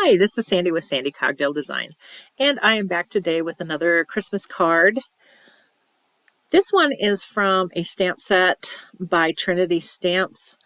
Hi, this is Sandy with Sandy Cogdale Designs, and I am back today with another Christmas card. This one is from a stamp set by Trinity Stamps.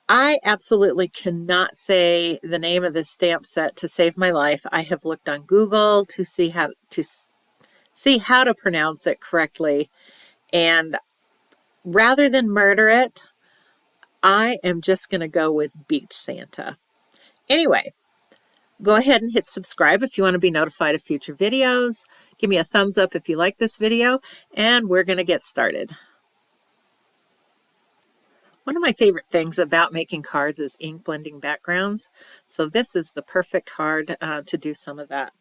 I absolutely cannot say the name of this stamp set to save my life. I have looked on Google to see how to pronounce it correctly, and rather than murder it, I am just going to go with Beach Santa. Anyway, go ahead and hit subscribe if you want to be notified of future videos. Give me a thumbs up if you like this video, and we're going to get started. One of my favorite things about making cards is ink blending backgrounds, so this is the perfect card to do some of that.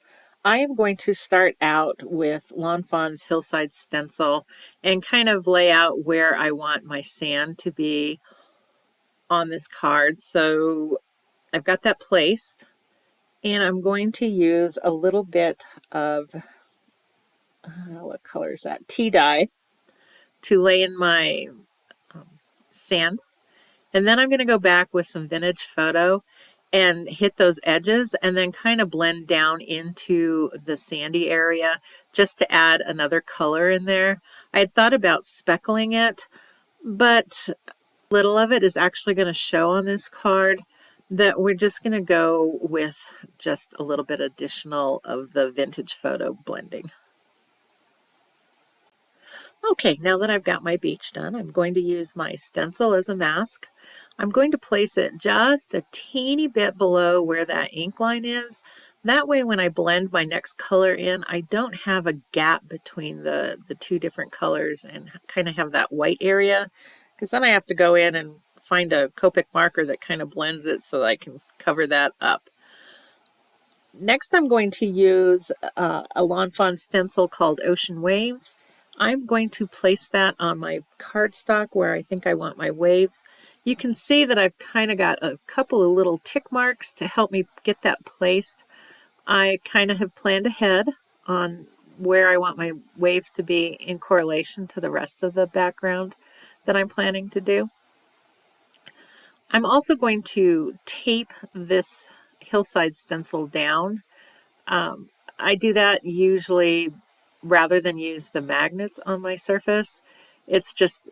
I am going to start out with Lawn Fawn's Hillside Stencil and kind of lay out where I want my sand to be on this card. So I've got that placed. And I'm going to use a little bit of, what color is that? Tea dye to lay in my sand. And then I'm going to go back with some vintage photo and hit those edges and then kind of blend down into the sandy area just to add another color in there. I had thought about speckling it, but little of it is actually going to show on this card that we're just going to go with just a little bit additional of the vintage photo blending. Okay, now that I've got my beach done, I'm going to use my stencil as a mask. I'm going to place it just a teeny bit below where that ink line is. That way when I blend my next color in, I don't have a gap between the two different colors and kind of have that white area, because then I have to go in and find a Copic marker that kind of blends it so that I can cover that up. Next, I'm going to use a Lawn Fawn stencil called Ocean Waves. I'm going to place that on my cardstock where I think I want my waves. You can see that I've kind of got a couple of little tick marks to help me get that placed. I kind of have planned ahead on where I want my waves to be in correlation to the rest of the background that I'm planning to do. I'm also going to tape this hillside stencil down. I do that usually rather than use the magnets on my surface. It's just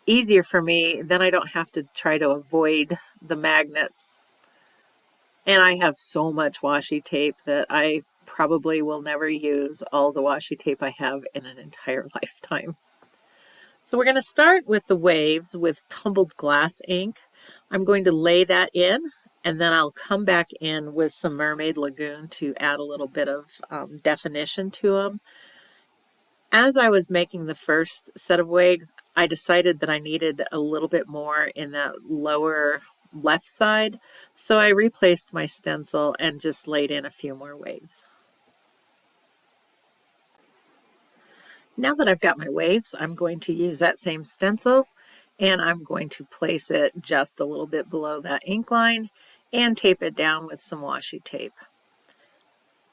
easier for me, then I don't have to try to avoid the magnets. And I have so much washi tape that I probably will never use all the washi tape I have in an entire lifetime. So we're going to start with the waves with tumbled glass ink. I'm going to lay that in, and then I'll come back in with some Mermaid Lagoon to add a little bit of definition to them. As I was making the first set of waves, I decided that I needed a little bit more in that lower left side, so I replaced my stencil and just laid in a few more waves. Now that I've got my waves, I'm going to use that same stencil and I'm going to place it just a little bit below that ink line and tape it down with some washi tape.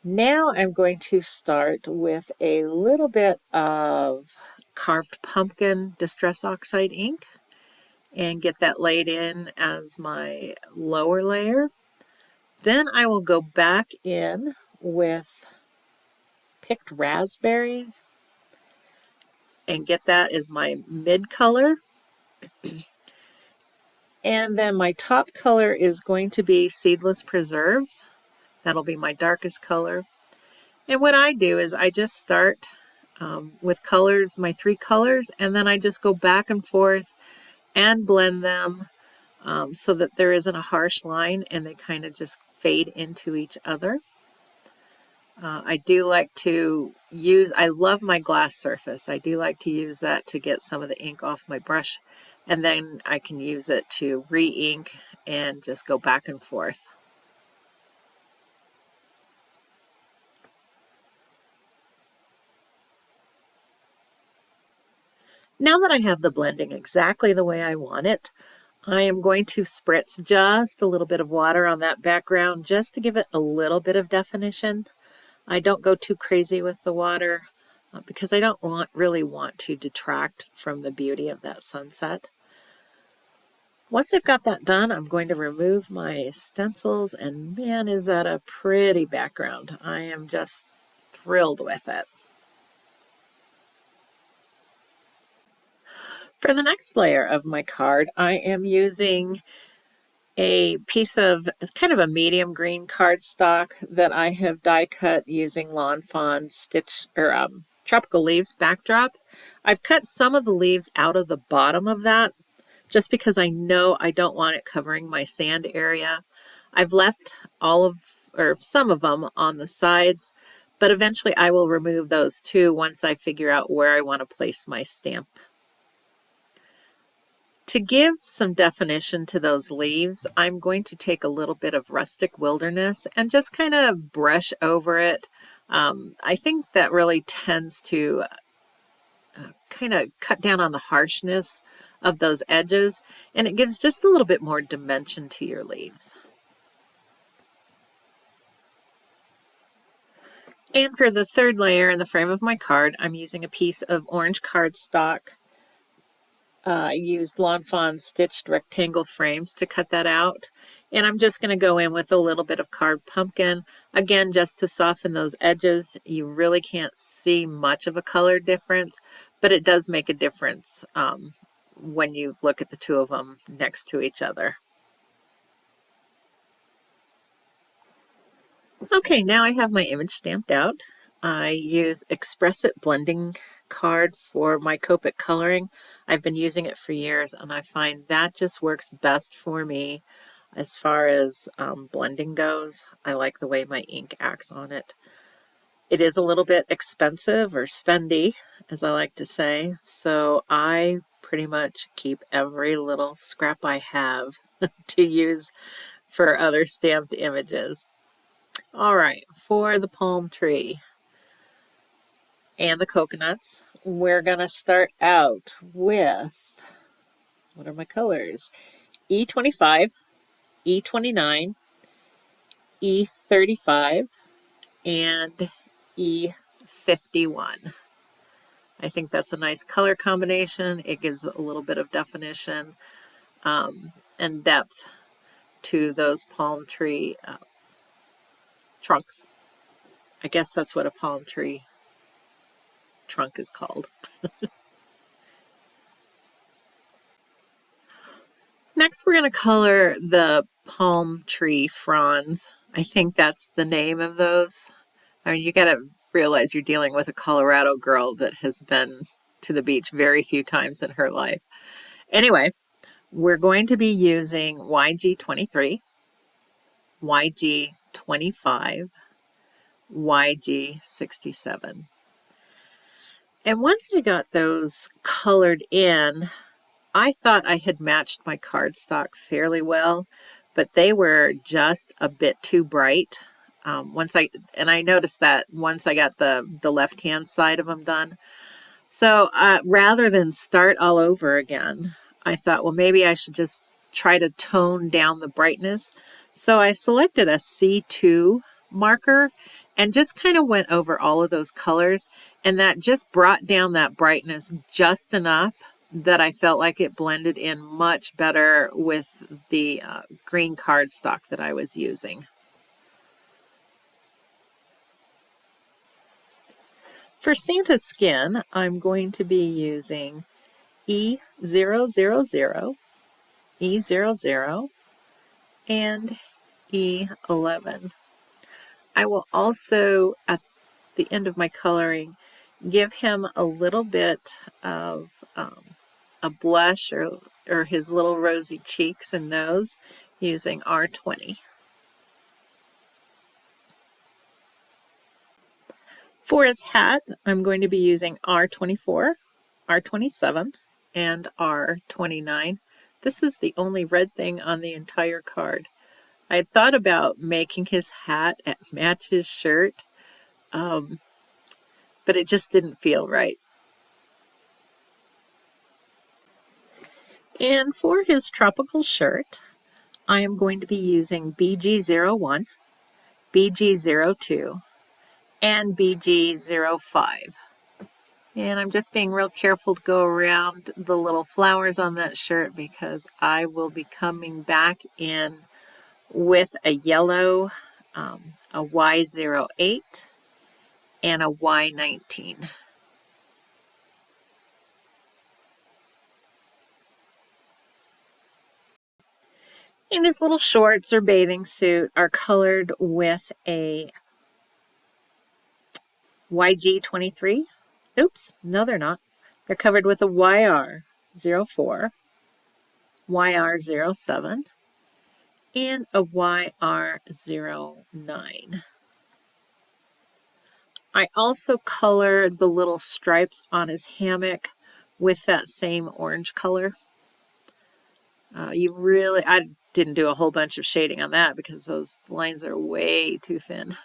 Now I'm going to start with a little bit of carved pumpkin Distress Oxide ink and get that laid in as my lower layer. Then I will go back in with picked raspberries and get that as my mid color. And then my top color is going to be Seedless Preserves. That'll be my darkest color. And what I do is I just start with colors, my three colors, and then I just go back and forth and blend them so that there isn't a harsh line and they kind of just fade into each other. I do like to use, I love my glass surface. I do like to use that to get some of the ink off my brush, and then I can use it to re-ink and just go back and forth. Now that I have the blending exactly the way I want it, I am going to spritz just a little bit of water on that background just to give it a little bit of definition. I don't go too crazy with the water because I don't really want to detract from the beauty of that sunset. Once I've got that done, I'm going to remove my stencils, and man, is that a pretty background. I am just thrilled with it. For the next layer of my card, I am using a piece of, it's kind of a medium green cardstock that I have die cut using Lawn Fawn stitch or tropical leaves backdrop. I've cut some of the leaves out of the bottom of that just because I know I don't want it covering my sand area. I've left all of or some of them on the sides, but eventually I will remove those too once I figure out where I want to place my stamp. To give some definition to those leaves, I'm going to take a little bit of Rustic Wilderness and just kind of brush over it. I think that really tends to kind of cut down on the harshness of those edges, and it gives just a little bit more dimension to your leaves. And for the third layer in the frame of my card, I'm using a piece of orange cardstock. I used Lawn Fawn stitched rectangle frames to cut that out. And I'm just going to go in with a little bit of carved pumpkin, again, just to soften those edges. You really can't see much of a color difference, but it does make a difference when you look at the two of them next to each other. Okay, now I have my image stamped out. I use Express It blending card for my Copic coloring. I've been using it for years, and I find that just works best for me as far as blending goes. I like the way my ink acts on it. It is a little bit expensive or spendy, as I like to say, so I pretty much keep every little scrap I have to use for other stamped images. All right, for the palm tree and the coconuts, we're going to start out with, what are my colors? E25, E29, E35, and E51. I think that's a nice color combination. It gives a little bit of definition and depth to those palm tree trunks. I guess that's what a palm tree trunk is called. Next, we're going to color the palm tree fronds. I think that's the name of those. I mean, you got to realize you're dealing with a Colorado girl that has been to the beach very few times in her life. Anyway, we're going to be using YG23, YG25, YG67. And once I got those colored in, I thought I had matched my cardstock fairly well, but they were just a bit too bright. I noticed that once I got the left-hand side of them done. So rather than start all over again, I thought, well, maybe I should just try to tone down the brightness. So I selected a C2 marker and just kind of went over all of those colors, and that just brought down that brightness just enough that I felt like it blended in much better with the green cardstock that I was using. For Santa's skin, I'm going to be using E000, E00, and E11. I will also, at the end of my coloring, give him a little bit of a blush or his little rosy cheeks and nose using R20. For his hat, I'm going to be using R24, R27, and R29. This is the only red thing on the entire card. I had thought about making his hat match his shirt, but it just didn't feel right. And for his tropical shirt, I am going to be using BG01, BG02, and BG05. And I'm just being real careful to go around the little flowers on that shirt because I will be coming back in with a yellow, a Y08 and a Y19. And his little shorts or bathing suit are colored with a YG23. Oops, no they're not. They're covered with a YR04, YR07, and a YR09. I also colored the little stripes on his hammock with that same orange color. I didn't do a whole bunch of shading on that because those lines are way too thin.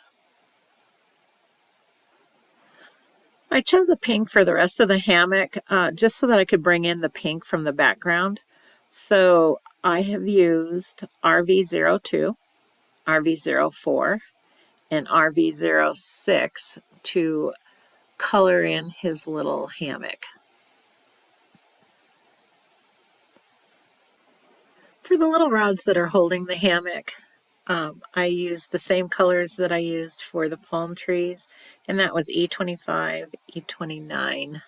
I chose a pink for the rest of the hammock just so that I could bring in the pink from the background. So I have used RV02, RV04, and RV06 to color in his little hammock. For the little rods that are holding the hammock, I used the same colors that I used for the palm trees, and that was E25, E29.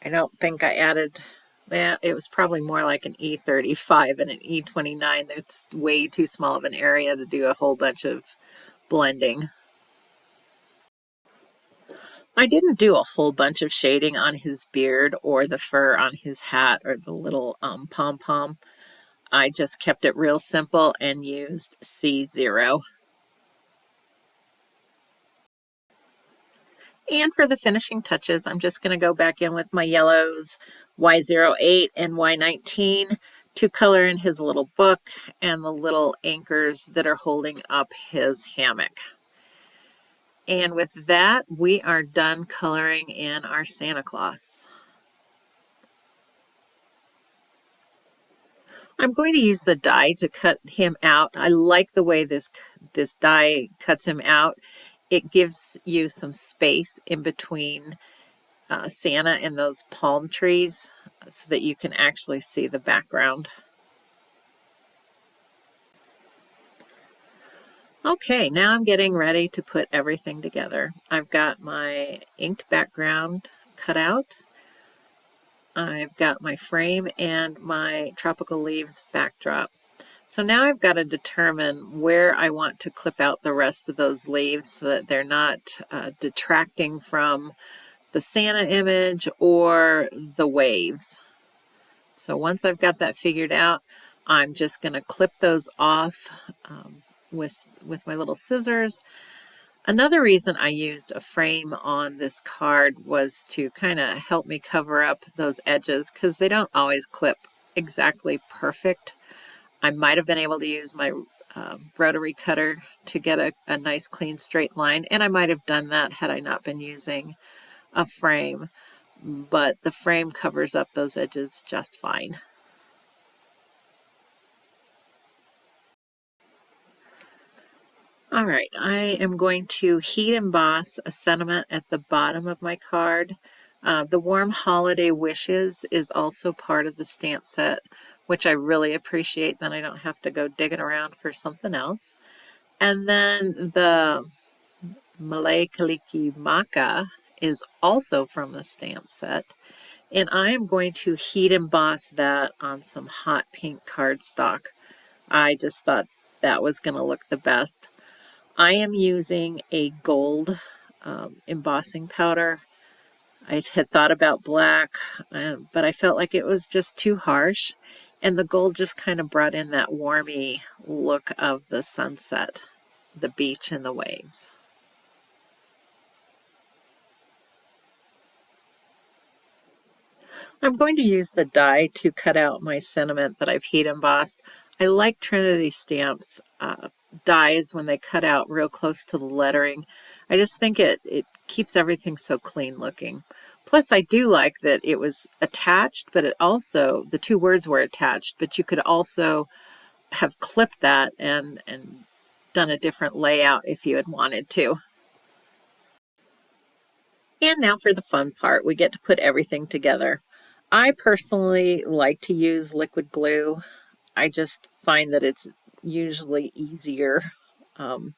I don't think I added, well, it was probably more like an E35 and an E29. That's way too small of an area to do a whole bunch of blending. I didn't do a whole bunch of shading on his beard or the fur on his hat or the little pom-pom. I just kept it real simple and used C0. And for the finishing touches, I'm just going to go back in with my yellows, Y08 and Y19, to color in his little book and the little anchors that are holding up his hammock. And with that, we are done coloring in our Santa Claus. I'm going to use the die to cut him out. I like the way this die cuts him out. It gives you some space in between Santa and those palm trees so that you can actually see the background. Okay, now I'm getting ready to put everything together. I've got my inked background cut out. I've got my frame and my tropical leaves backdrop. So now I've got to determine where I want to clip out the rest of those leaves so that they're not detracting from the Santa image or the waves. So once I've got that figured out, I'm just going to clip those off with my little scissors. Another reason I used a frame on this card was to kind of help me cover up those edges because they don't always clip exactly perfect. I might have been able to use my rotary cutter to get a nice clean straight line, and I might have done that had I not been using a frame, but the frame covers up those edges just fine. All right, I am going to heat emboss a sentiment at the bottom of my card. The Warm Holiday Wishes is also part of the stamp set, which I really appreciate. Then I don't have to go digging around for something else. And then the Malay Kaliki Maka is also from the stamp set. And I am going to heat emboss that on some hot pink cardstock. I just thought that was going to look the best. I am using a gold embossing powder. I had thought about black, but I felt like it was just too harsh. And the gold just kind of brought in that warmy look of the sunset, the beach, and the waves. I'm going to use the die to cut out my sentiment that I've heat embossed. I like Trinity Stamps dies when they cut out real close to the lettering. I just think it keeps everything so clean looking. Plus, I do like that it was attached, but it also, the two words were attached, but you could also have clipped that and done a different layout if you had wanted to. And now for the fun part, we get to put everything together. I personally like to use liquid glue. I just find that it's usually easier. Um,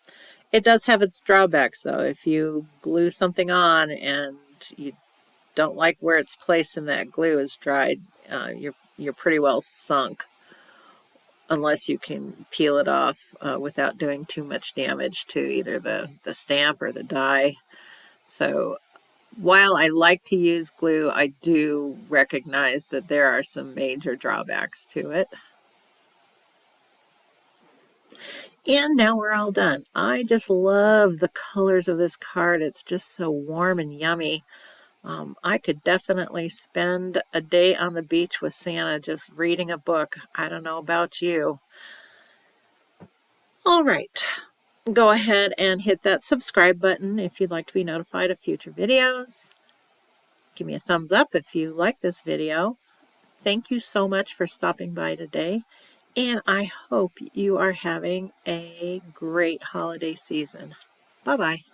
it does have its drawbacks though. If you glue something on and you don't like where it's placed and that glue is dried, you're pretty well sunk unless you can peel it off without doing too much damage to either the stamp or the die. So while I like to use glue, I do recognize that there are some major drawbacks to it. And now we're all done. I just love the colors of this card. It's just so warm and yummy. I could definitely spend a day on the beach with Santa just reading a book. I don't know about you. All right, go ahead and hit that subscribe button if you'd like to be notified of future videos. Give me a thumbs up if you like this video. Thank you so much for stopping by today, and I hope you are having a great holiday season. Bye-bye.